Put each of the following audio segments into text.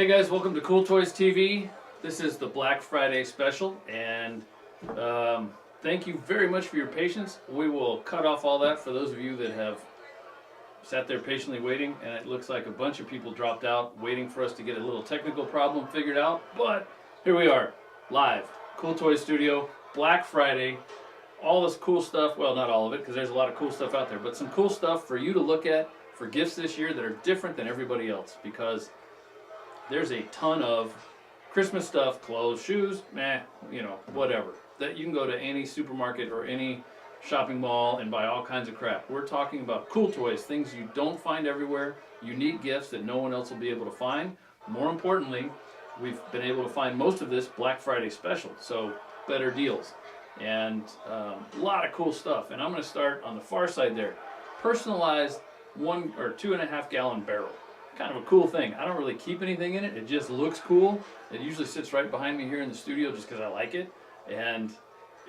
Hey guys, welcome to CoolToys TV. This is the Black Friday special, and thank you very much for your patience. We will cut off all that for those of you that have sat there patiently waiting, and it looks like a bunch of people dropped out waiting for us to get a little technical problem figured out, but here we are, live, CoolToys Studio, Black Friday, all this cool stuff, well not all of it because there's a lot of cool stuff out there, but some cool stuff for you to look at for gifts this year that are different than everybody else, because there's a ton of Christmas stuff, clothes, shoes, whatever, that you can go to any supermarket or any shopping mall and buy all kinds of crap. We're talking about cool toys, things you don't find everywhere, unique gifts that no one else will be able to find. More importantly, we've been able to find most of this Black Friday special, so better deals. And a lot of cool stuff. And I'm going to start on the far side there. Personalized 1 or 2.5 gallon barrel. Kind of a cool thing. I don't really keep anything in it. It just looks cool. It usually sits right behind me here in the studio just because I like it. And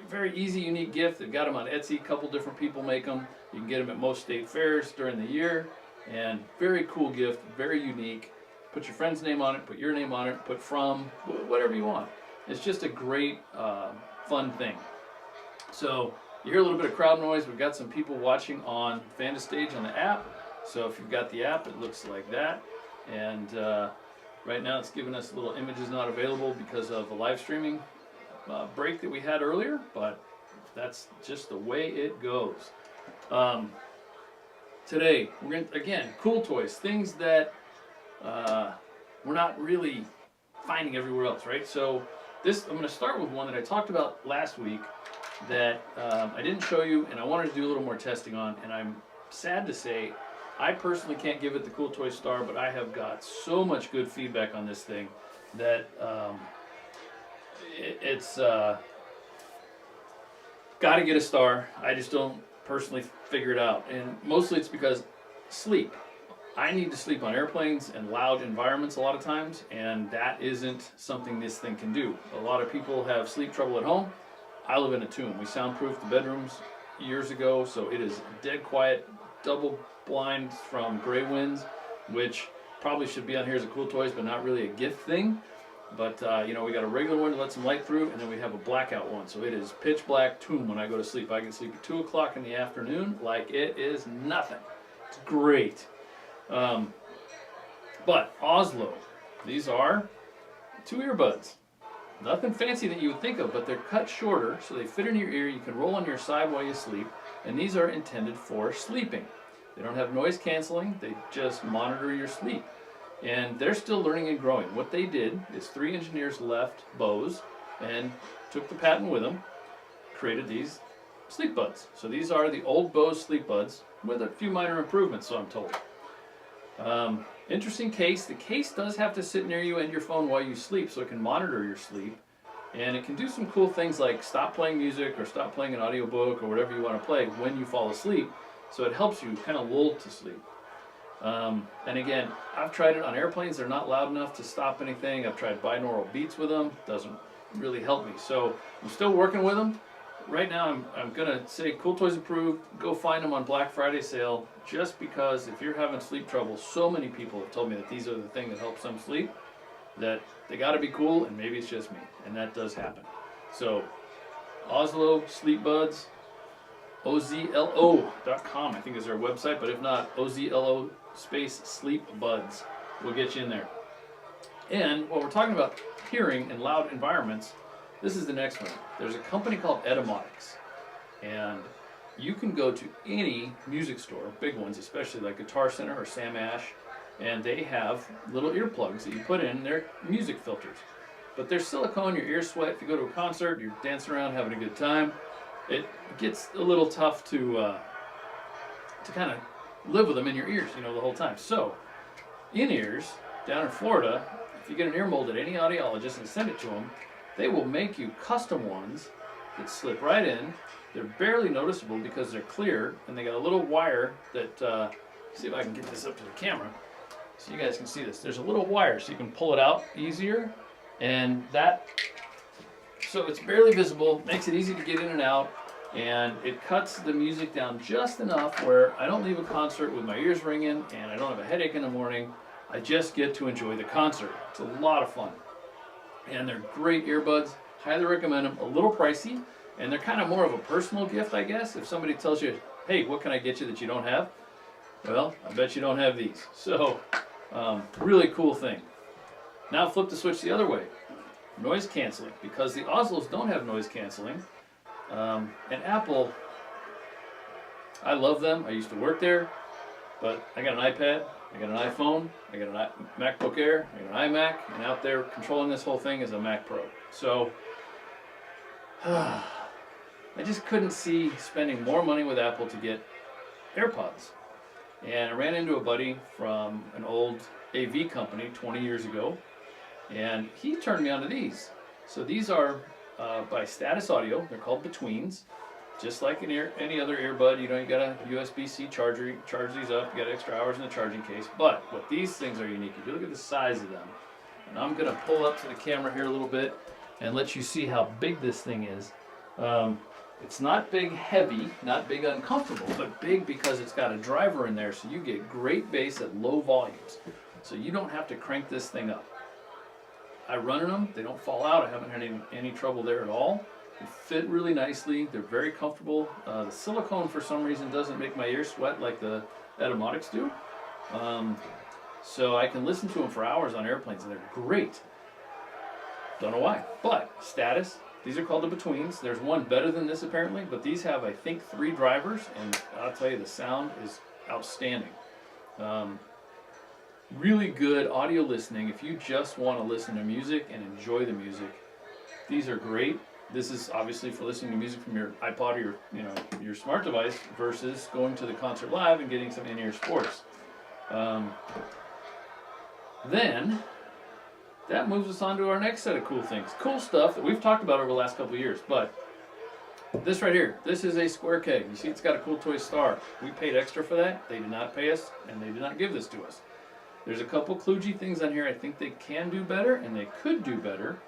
very easy, unique gift. They've got them on Etsy. A couple different people make them. You can get them at most state fairs during the year. And very cool gift. Very unique. Put your friend's name on it. Put your name on it. Put from. Whatever you want. It's just a great, fun thing. So you hear a little bit of crowd noise. We've got some people watching on FantaStage on the app. So if you've got the app, it looks like that. And right now it's giving us little images not available because of a live streaming break that we had earlier, but that's just the way it goes. Today, we're going to, again, cool toys, things that we're not really finding everywhere else, right? So this, I'm going to start with one that I talked about last week that I didn't show you, and I wanted to do a little more testing on, and I'm sad to say I personally can't give it the Cool Toy star, but I have got so much good feedback on this thing that it's got to get a star. I just don't personally figure it out, and mostly it's because sleep. I need to sleep on airplanes and loud environments a lot of times, and that isn't something this thing can do. A lot of people have sleep trouble at home. I live in a tomb. We soundproofed the bedrooms years ago, so it is dead quiet, double blind from gray winds, which probably should be on here as a Cool Toys, but not really a gift thing. But we got a regular one to let some light through, and then we have a blackout one. So it is pitch black tomb when I go to sleep. I can sleep at 2 o'clock in the afternoon like it is nothing. It's great. But Ozlo, these are 2 earbuds. Nothing fancy that you would think of, but they're cut shorter so they fit in your ear. You can roll on your side while you sleep, and these are intended for sleeping. They don't have noise canceling, they just monitor your sleep. And they're still learning and growing. What they did is 3 engineers left Bose and took the patent with them, created these sleep buds. So these are the old Bose sleep buds with a few minor improvements, so I'm told. Interesting case. The case does have to sit near you and your phone while you sleep so it can monitor your sleep. And it can do some cool things like stop playing music or stop playing an audiobook or whatever you want to play when you fall asleep. So it helps you kind of lull to sleep. And again, I've tried it on airplanes. They're not loud enough to stop anything. I've tried binaural beats with them. Doesn't really help me. So I'm still working with them. Right now I'm going to say Cool Toys approved. Go find them on Black Friday sale, just because if you're having sleep trouble, so many people have told me that these are the thing that helps them sleep, that they got to be cool, and maybe it's just me. And that does happen. So Ozlo Sleep Buds. Ozlo.com, I think is their website, but if not, Ozlo space sleep buds will get you in there. And while we're talking about hearing in loud environments, this is the next one. There's a company called Etymotics, and you can go to any music store, big ones, especially like Guitar Center or Sam Ash, and they have little earplugs that you put in. They're music filters, but they're silicone. Your ears sweat. If you go to a concert, you're dancing around having a good time. It gets a little tough to kind of live with them in your ears, the whole time. So, in-ears, down in Florida, if you get an ear mold at any audiologist and send it to them, they will make you custom ones that slip right in. They're barely noticeable because they're clear, and they got a little wire that, see if I can get this up to the camera so you guys can see this. There's a little wire so you can pull it out easier, and that, so it's barely visible, makes it easy to get in and out, and it cuts the music down just enough where I don't leave a concert with my ears ringing and I don't have a headache in the morning. I just get to enjoy the concert. It's a lot of fun. And they're great earbuds. Highly recommend them. A little pricey, and they're kind of more of a personal gift, I guess. If somebody tells you, hey, what can I get you that you don't have? Well, I bet you don't have these. So, really cool thing. Now flip the switch the other way. Noise canceling. Because the Ozlos don't have noise canceling. And Apple, I love them. I used to work there. But I got an iPad, I got an iPhone, I got an MacBook Air, I got an iMac, and out there controlling this whole thing is a Mac Pro. So, I just couldn't see spending more money with Apple to get AirPods. And I ran into a buddy from an old AV company 20 years ago, and he turned me onto these. So these are by Status Audio. They're called Betweens. Just like any other earbud, you know, you got a USB-C charger, you charge these up, you got extra hours in the charging case. But what these things are unique, if you look at the size of them, and I'm going to pull up to the camera here a little bit and let you see how big this thing is. It's not big heavy, not big uncomfortable, but big because it's got a driver in there, so you get great bass at low volumes. So you don't have to crank this thing up. I run in them, they don't fall out, I haven't had any trouble there at all. They fit really nicely. They're very comfortable. The silicone, for some reason, doesn't make my ears sweat like the Etymotics do. So I can listen to them for hours on airplanes, and they're great. Don't know why. But Status, these are called the Betweens. There's one better than this, apparently, but these have, I think, 3 drivers, and I'll tell you, the sound is outstanding. Really good audio listening. If you just want to listen to music and enjoy the music, these are great. This is obviously for listening to music from your iPod or your smart device versus going to the concert live and getting some in-ear sports. Then that moves us on to our next set of cool things. Cool stuff that we've talked about over the last couple of years, but this right here, this is a square keg. You see it's got a CoolToys star. We paid extra for that. They did not pay us, and they did not give this to us. There's a couple kludgy things on here I think they can do better, and they could do better.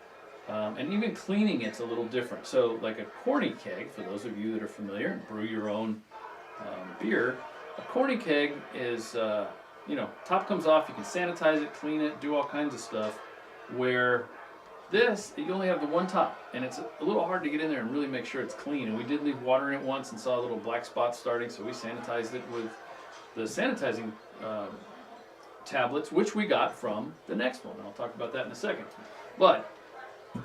And even cleaning it's a little different. So like a corny keg, for those of you that are familiar, brew your own beer, a corny keg is, top comes off, you can sanitize it, clean it, do all kinds of stuff, where this, you only have the one top, and it's a little hard to get in there and really make sure it's clean. And we did leave water in it once and saw a little black spot starting, so we sanitized it with the sanitizing tablets, which we got from the next one. I'll talk about that in a second. But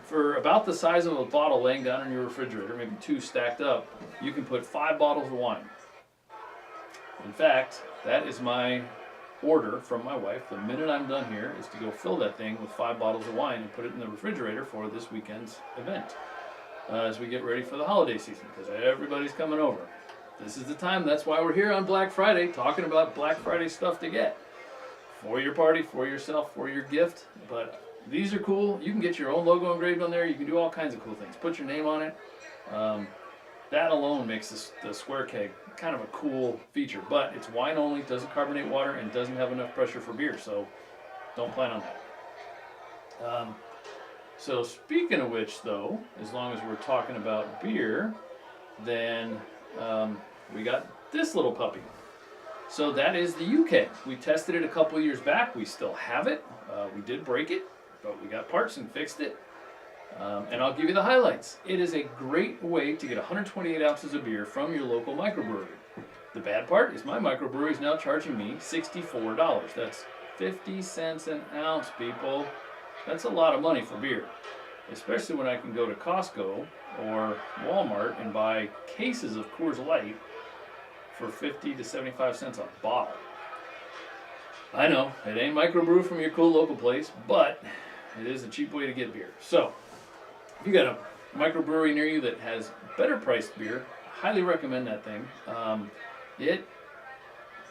for about the size of a bottle laying down in your refrigerator, maybe 2 stacked up, you can put 5 bottles of wine. In fact, that is my order from my wife. The minute I'm done here is to go fill that thing with 5 bottles of wine and put it in the refrigerator for this weekend's event as we get ready for the holiday season, because everybody's coming over. This is the time. That's why we're here on Black Friday talking about Black Friday stuff to get for your party, for yourself, for your gift. But these are cool. You can get your own logo engraved on there. You can do all kinds of cool things. Put your name on it. That alone makes the square keg kind of a cool feature. But it's wine only, doesn't carbonate water, and doesn't have enough pressure for beer. So don't plan on that. So speaking of which, though, as long as we're talking about beer, then we got this little puppy. So that is the uKeg. We tested it a couple years back. We still have it. We did break it, but we got parts and fixed it. And I'll give you the highlights. It is a great way to get 128 ounces of beer from your local microbrewery. The bad part is my microbrewery is now charging me $64. That's 50 cents an ounce, people. That's a lot of money for beer, especially when I can go to Costco or Walmart and buy cases of Coors Light for 50 to 75 cents a bottle. I know, it ain't microbrew from your cool local place, but it is a cheap way to get beer. So, if you got a microbrewery near you that has better priced beer, highly recommend that thing. It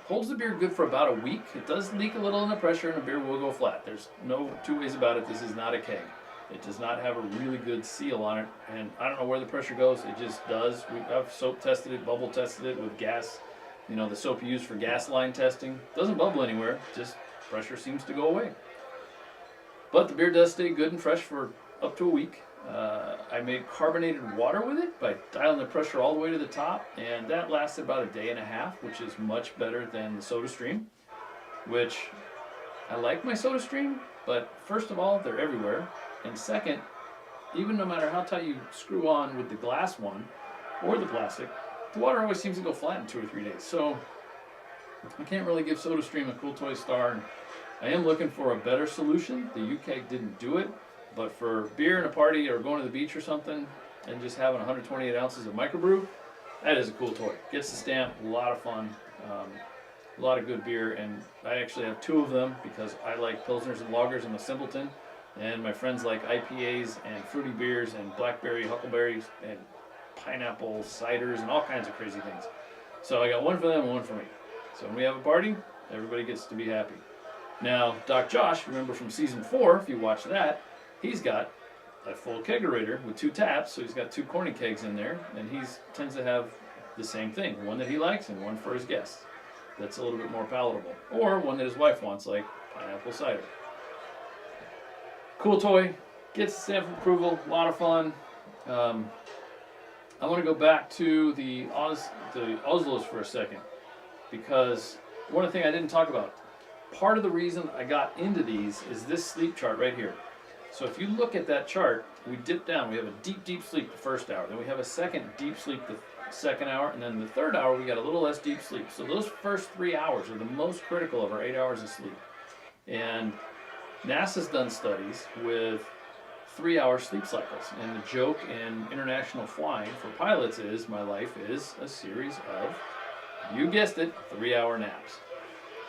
holds the beer good for about a week. It does leak a little in the pressure and the beer will go flat. There's no 2 ways about it. This is not a keg. It does not have a really good seal on it, and I don't know where the pressure goes. It just does. I've soap tested it, bubble tested it with gas. You know, the soap you use for gas line testing. Doesn't bubble anywhere, just pressure seems to go away. But the beer does stay good and fresh for up to a week. I made carbonated water with it by dialing the pressure all the way to the top, and that lasted about a day and a half, which is much better than the Soda Stream, which I like my SodaStream, but first of all, they're everywhere. And second, even no matter how tight you screw on with the glass one or the plastic, the water always seems to go flat in 2 or 3 days. So I can't really give SodaStream a CoolToys star. I am looking for a better solution. The uKeg didn't do it, but for beer and a party or going to the beach or something and just having 128 ounces of microbrew, that is a cool toy. Gets the stamp, a lot of fun, a lot of good beer, and I actually have 2 of them because I like Pilsners and Lagers. I'm a simpleton, and my friends like IPAs and fruity beers and blackberry, huckleberries, and pineapple ciders and all kinds of crazy things. So I got one for them and one for me. So when we have a party, everybody gets to be happy. Now, Doc Josh, remember from season 4, if you watch that, he's got a full kegerator with 2 taps, so he's got 2 corny kegs in there, and he tends to have the same thing, one that he likes and one for his guests. That's a little bit more palatable. Or one that his wife wants, like pineapple cider. Cool toy, gets stamp of approval, a lot of fun. I want to go back to the Ozlos for a second, because one thing I didn't talk about, part of the reason I got into these is this sleep chart right here. So if you look at that chart, we dip down. We have a deep, deep sleep the first hour. Then we have a second deep sleep the second hour. And then the third hour, we got a little less deep sleep. So those first 3 hours are the most critical of our 8 hours of sleep. And NASA's done studies with 3-hour sleep cycles. And the joke in international flying for pilots is, my life is a series of, you guessed it, 3-hour naps.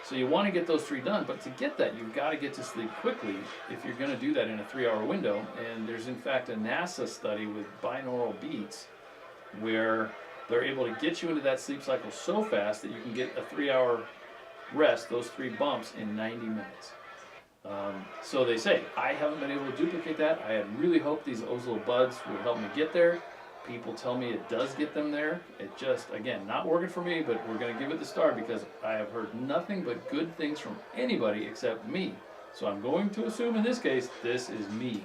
So you want to get those 3 done, but to get that, you've got to get to sleep quickly if you're going to do that in a 3-hour window. And there's in fact a NASA study with binaural beats where they're able to get you into that sleep cycle so fast that you can get a 3-hour rest, those 3 bumps, in 90 minutes. So they say, I haven't been able to duplicate that. I had really hoped these Ozlo buds would help me get there. People tell me it does get them there. It just, again, not working for me, but we're going to give it the star because I have heard nothing but good things from anybody except me. So I'm going to assume in this case, this is me.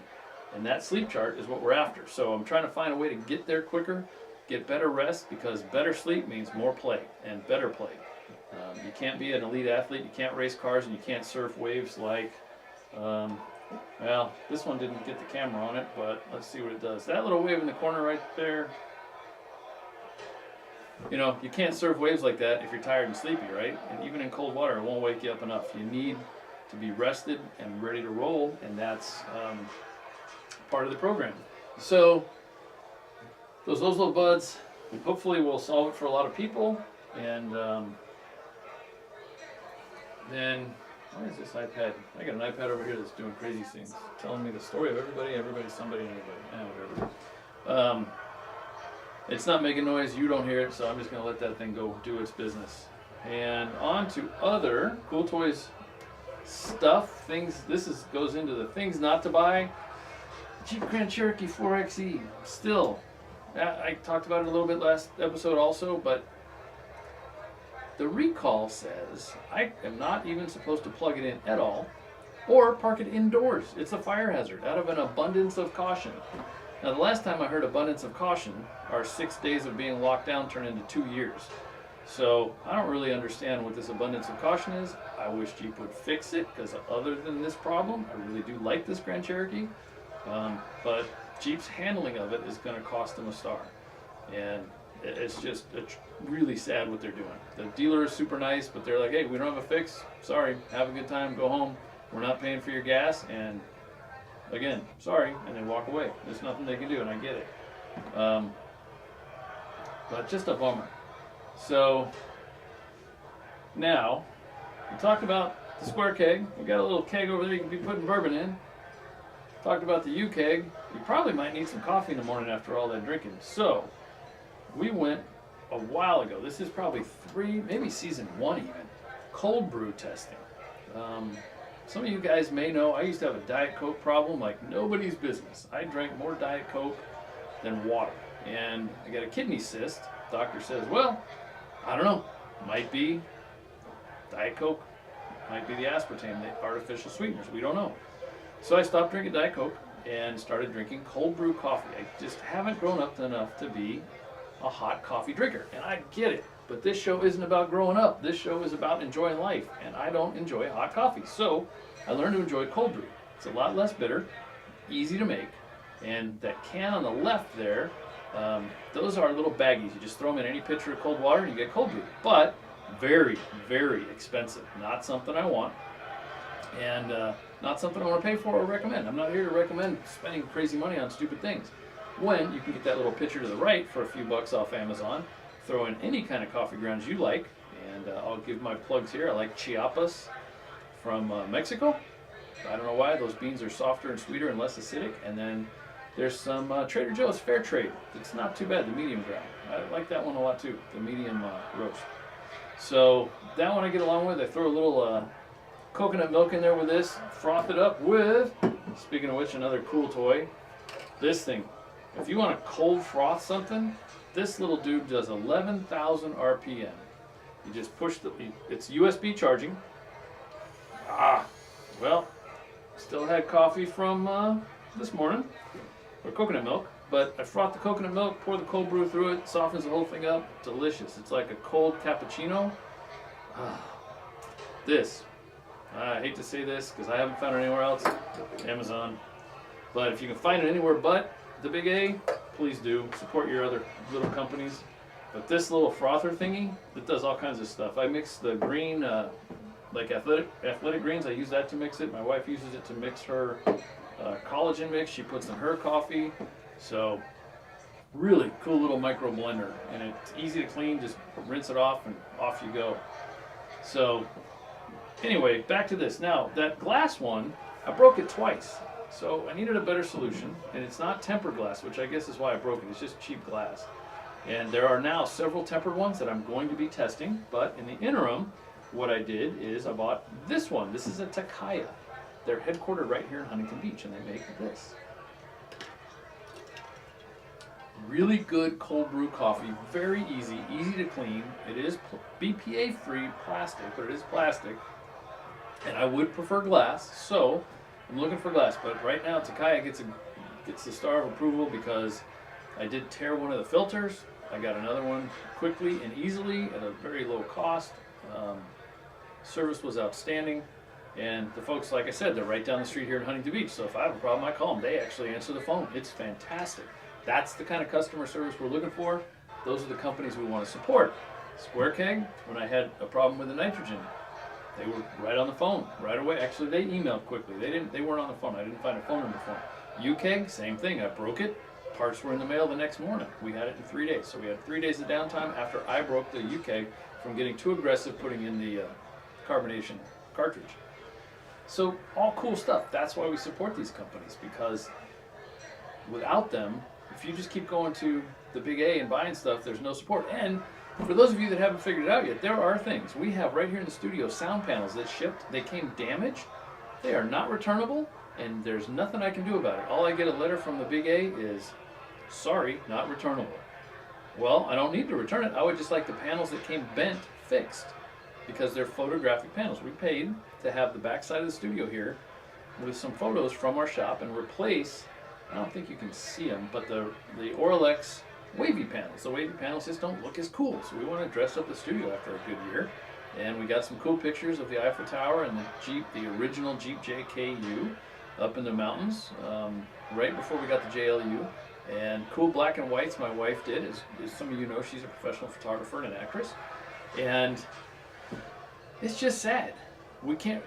And that sleep chart is what we're after. So I'm trying to find a way to get there quicker, get better rest, because better sleep means more play and better play. You can't be an elite athlete, you can't race cars, and you can't surf waves like, well, this one didn't get the camera on it, but let's see what it does. That little wave in the corner right there, you know, you can't surf waves like that if you're tired and sleepy, right? And even in cold water, it won't wake you up enough. You need to be rested and ready to roll, and that's part of the program. So those Ozlo buds, hopefully will solve it for a lot of people. And then, why is this iPad? I got an iPad over here that's doing crazy things, telling me the story of everybody, somebody, and everybody. Whatever. It's not making noise, you don't hear it, so I'm just going to let that thing go do its business. And on to other Cool Toys stuff, things. This goes into the things not to buy. Jeep Grand Cherokee 4xe. Still, I talked about it a little bit last episode also, but the recall says I am not even supposed to plug it in at all or park it indoors. It's a fire hazard out of an abundance of caution. Now, the last time I heard abundance of caution, our 6 days of being locked down turned into 2 years. So I don't really understand what this abundance of caution is. I wish Jeep would fix it, because other than this problem, I really do like this Grand Cherokee. But Jeep's handling of it is going to cost them a star. And it's just really sad what they're doing. The dealer is super nice, but they're like, hey, we don't have a fix. Sorry, have a good time, go home. We're not paying for your gas, and again, sorry, and they walk away. There's nothing they can do, and I get it. But just a bummer. So now, we talked about the square keg. We got a little keg over there you can be putting bourbon in. Talked about the uKeg. You probably might need some coffee in the morning after all that drinking. So we went a while ago. This is probably 3, maybe season 1 even. Cold brew testing. Some of you guys may know I used to have a Diet Coke problem like nobody's business. I drank more Diet Coke than water. And I got a kidney cyst. Doctor says, well, I don't know. Might be Diet Coke. Might be the aspartame, the artificial sweeteners. We don't know. So I stopped drinking Diet Coke and started drinking cold brew coffee. I just haven't grown up enough to be a hot coffee drinker. And I get it, but this show isn't about growing up. This show is about enjoying life, and I don't enjoy hot coffee. So I learned to enjoy cold brew. It's a lot less bitter, easy to make, and that can on the left there, those are little baggies. You just throw them in any pitcher of cold water and you get cold brew. But very, very expensive. Not something I want, and not something I want to pay for or recommend. I'm not here to recommend spending crazy money on stupid things. When you can get that little pitcher to the right for a few bucks off Amazon, throw in any kind of coffee grounds you like, and I'll give my plugs here. I like Chiapas from Mexico. I don't know why, those beans are softer and sweeter and less acidic. And then there's some Trader Joe's Fair Trade. It's not too bad, the medium ground. I like that one a lot too, the medium roast. So that one I get along with. I throw a little coconut milk in there with this, froth it up with, speaking of which, another cool toy, this thing. If you want to cold froth something, this little dude does 11,000 RPM. You just push it's USB charging. Well, still had coffee from this morning, or coconut milk, but I froth the coconut milk, pour the cold brew through it, softens the whole thing up, delicious. It's like a cold cappuccino. This, I hate to say this because I haven't found it anywhere else, Amazon, but if you can find it anywhere but the Big A, please do. Support your other little companies. But this little frother thingy, it does all kinds of stuff. I mix the green, like athletic greens, I use that to mix it. My wife uses it to mix her collagen mix. She puts in her coffee. So really cool little micro blender, and it's easy to clean. Just rinse it off and off you go. So anyway, back to this. Now that glass one, I broke it twice. So I needed a better solution, and it's not tempered glass, which I guess is why I broke it. It's just cheap glass. And there are now several tempered ones that I'm going to be testing, but in the interim, what I did is I bought this one. This is a Takeya. They're headquartered right here in Huntington Beach, and they make this. Really good cold brew coffee, very easy to clean. It is BPA-free plastic, but it is plastic, and I would prefer glass, so I'm looking for glass. But right now, Takeya gets the star of approval because I did tear one of the filters. I got another one quickly and easily at a very low cost. Service was outstanding, and the folks, like I said, they're right down the street here in Huntington Beach, so if I have a problem, I call them. They actually answer the phone. It's fantastic. That's the kind of customer service we're looking for. Those are the companies we want to support. uKeg, when I had a problem with the nitrogen, they were right on the phone right away. Actually, they emailed quickly. They weren't on the phone. I didn't find a phone number for them. uKeg, same thing. I broke it. Parts were in the mail the next morning. We had it in 3 days. So we had 3 days of downtime after I broke the uKeg from getting too aggressive putting in the carbonation cartridge. So all cool stuff. That's why we support these companies, because without them, if you just keep going to the Big A and buying stuff, there's no support. And for those of you that haven't figured it out yet, there are things. We have right here in the studio sound panels that shipped. They came damaged. They are not returnable, and there's nothing I can do about it. All I get a letter from the Big A is, sorry, not returnable. Well, I don't need to return it. I would just like the panels that came bent fixed, because they're photographic panels. We paid to have the back side of the studio here with some photos from our shop and replace, I don't think you can see them, but the Oralex wavy panels. The wavy panels just don't look as cool, so we want to dress up the studio after a good year. And we got some cool pictures of the Eiffel Tower and the Jeep, the original Jeep JKU up in the mountains, right before we got the JLU. And cool black and whites my wife did. As some of you know, she's a professional photographer and an actress. And it's just sad. We can't,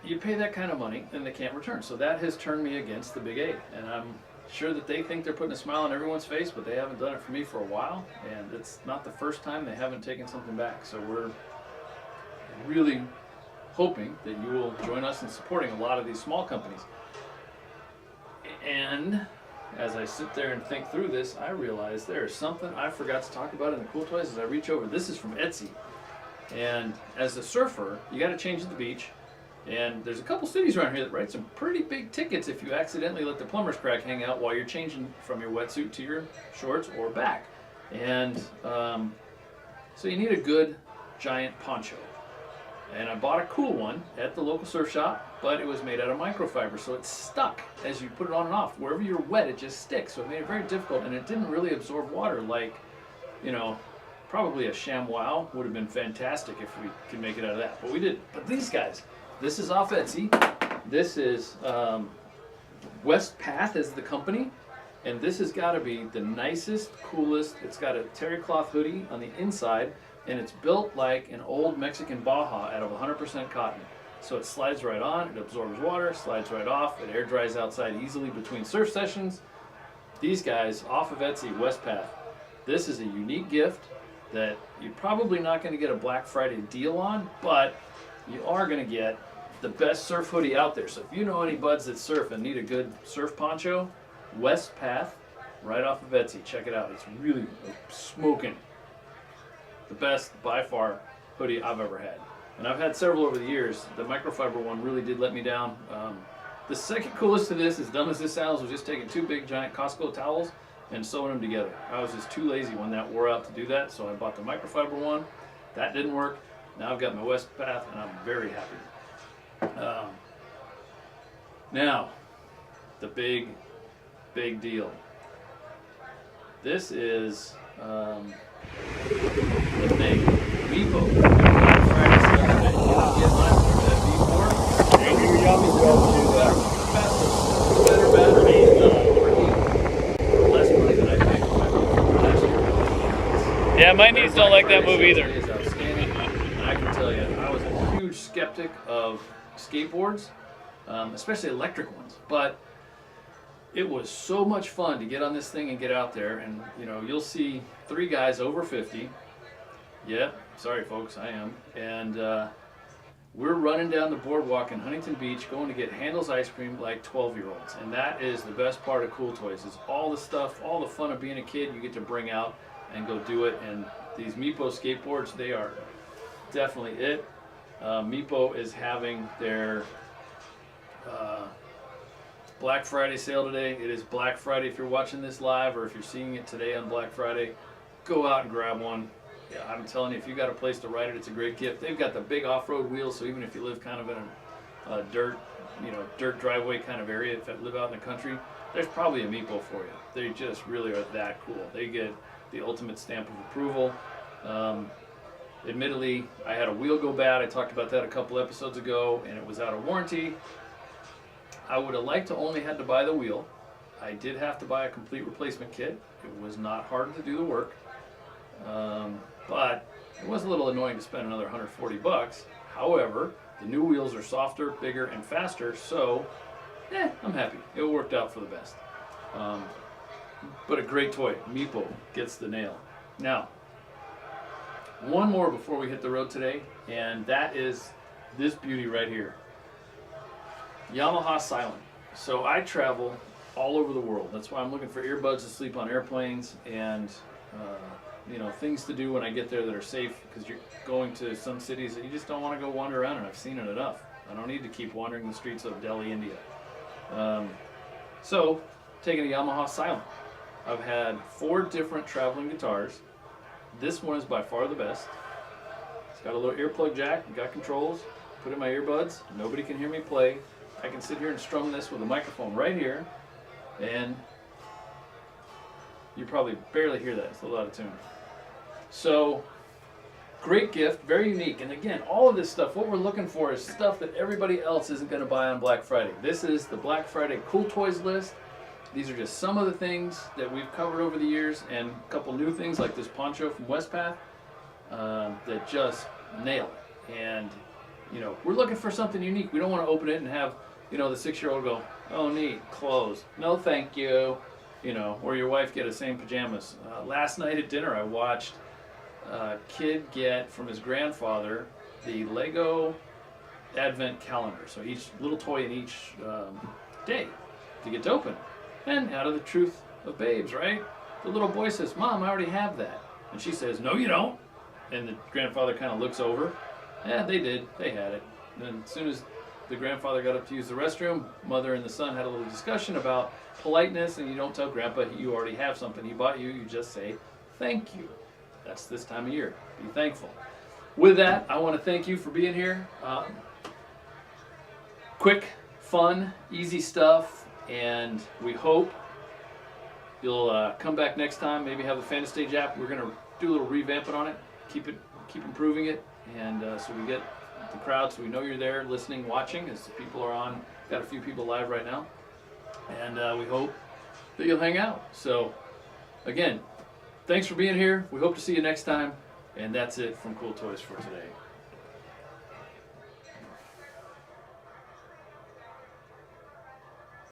you pay that kind of money and they can't return. So that has turned me against the Big A. And I'm sure that they think they're putting a smile on everyone's face, but they haven't done it for me for a while. And it's not the first time they haven't taken something back. So we're really hoping that you will join us in supporting a lot of these small companies. And as I sit there and think through this, I realize there is something I forgot to talk about in the Cool Toys as I reach over. This is from Etsy. And as a surfer, you got to change at the beach. And there's a couple cities around here that write some pretty big tickets if you accidentally let the plumber's crack hang out while you're changing from your wetsuit to your shorts or back. And so you need a good giant poncho. And I bought a cool one at the local surf shop, but it was made out of microfiber, so it's stuck as you put it on and off. Wherever you're wet, it just sticks, so it made it very difficult, and it didn't really absorb water like you know, probably a ShamWow would have been fantastic if we could make it out of that, but we didn't. But these guys, this is off Etsy. This is West Path is the company, and this has got to be the nicest, coolest. It's got a terry cloth hoodie on the inside, and it's built like an old Mexican Baja out of 100% cotton. So it slides right on, it absorbs water, slides right off, it air dries outside easily between surf sessions. These guys, off of Etsy, West Path. This is a unique gift that you're probably not going to get a Black Friday deal on, but you are going to get the best surf hoodie out there. So if you know any buds that surf and need a good surf poncho, West Path, right off of Etsy. Check it out. It's really smoking. The best, by far, hoodie I've ever had. And I've had several over the years. The microfiber one really did let me down. The second coolest to this, as dumb as this sounds, was just taking 2 big giant Costco towels and sewing them together. I was just too lazy when that wore out to do that, so I bought the microfiber one. That didn't work. Now I've got my West Path, and I'm very happy. Now, the big deal. This is the thing. Meepo. Friday, Saturday. You get mine for that V4. And you're yummy, do that. Better batteries, working. Less money than I paid for my V4 last year. Yeah, my knees don't like that move either. Is outstanding. And I can tell you, I was a huge skeptic of skateboards, especially electric ones. But it was so much fun to get on this thing and get out there, and you know, you'll see 3 guys over 50. Yeah, sorry folks, I am. And we're running down the boardwalk in Huntington Beach going to get Handel's ice cream like 12-year-olds. And that is the best part of Cool Toys, is all the stuff, all the fun of being a kid you get to bring out and go do it. And these Meepo skateboards, they are definitely it. Meepo is having their Black Friday sale today. It is Black Friday if you're watching this live, or if you're seeing it today on Black Friday, go out and grab one. Yeah, I'm telling you, if you got a place to ride it, it's a great gift. They've got the big off-road wheels, so even if you live kind of in a dirt driveway kind of area, if you live out in the country, there's probably a Meepo for you. They just really are that cool. They get the ultimate stamp of approval. Admittedly, I had a wheel go bad. I talked about that a couple episodes ago, and it was out of warranty. I would have liked to only had to buy the wheel. I did have to buy a complete replacement kit. It was not hard to do the work, but it was a little annoying to spend another $140. However, the new wheels are softer, bigger, and faster, so I'm happy. It worked out for the best. But a great toy. Meepo gets the nail. Now, one more before we hit the road today, and that is this beauty right here. Yamaha Silent. So I travel all over the world. That's why I'm looking for earbuds to sleep on airplanes, and things to do when I get there that are safe, because you're going to some cities that you just don't want to go wander around, and I've seen it enough. I don't need to keep wandering the streets of Delhi, India. So, taking a Yamaha Silent. I've had 4 different traveling guitars. This one is by far the best. It's got a little earplug jack, got controls, put in my earbuds, nobody can hear me play. I can sit here and strum this with a microphone right here, and you probably barely hear that. It's a lot of tune. So, great gift, very unique. And again, all of this stuff, what we're looking for is stuff that everybody else isn't going to buy on Black Friday. This is the Black Friday Cool Toys list. These are just some of the things that we've covered over the years, and a couple new things like this poncho from West Path that just nail it. And we're looking for something unique. We don't want to open it and have the 6-year-old go, "Oh, neat, clothes. No, thank you." Or your wife get the same pajamas. Last night at dinner, I watched a kid get from his grandfather the Lego Advent calendar. So each little toy in each day to get to open. And out of the truth of babes, right? The little boy says, "Mom, I already have that." And she says, "No, you don't." And the grandfather kind of looks over. Yeah, they did. They had it. And as soon as the grandfather got up to use the restroom, mother and the son had a little discussion about politeness, and you don't tell grandpa you already have something he bought you. You just say, "Thank you." That's this time of year. Be thankful. With that, I want to thank you for being here. Quick, fun, easy stuff, and we hope you'll come back next time. Maybe have the Fan Stage app. We're going to do a little revamping on it, keep improving it, and so we get the crowd, so we know you're there, listening, watching, as the people are on. Got a few people live right now, and we hope that you'll hang out. So, again, thanks for being here. We hope to see you next time, and that's it from Cool Toys for today.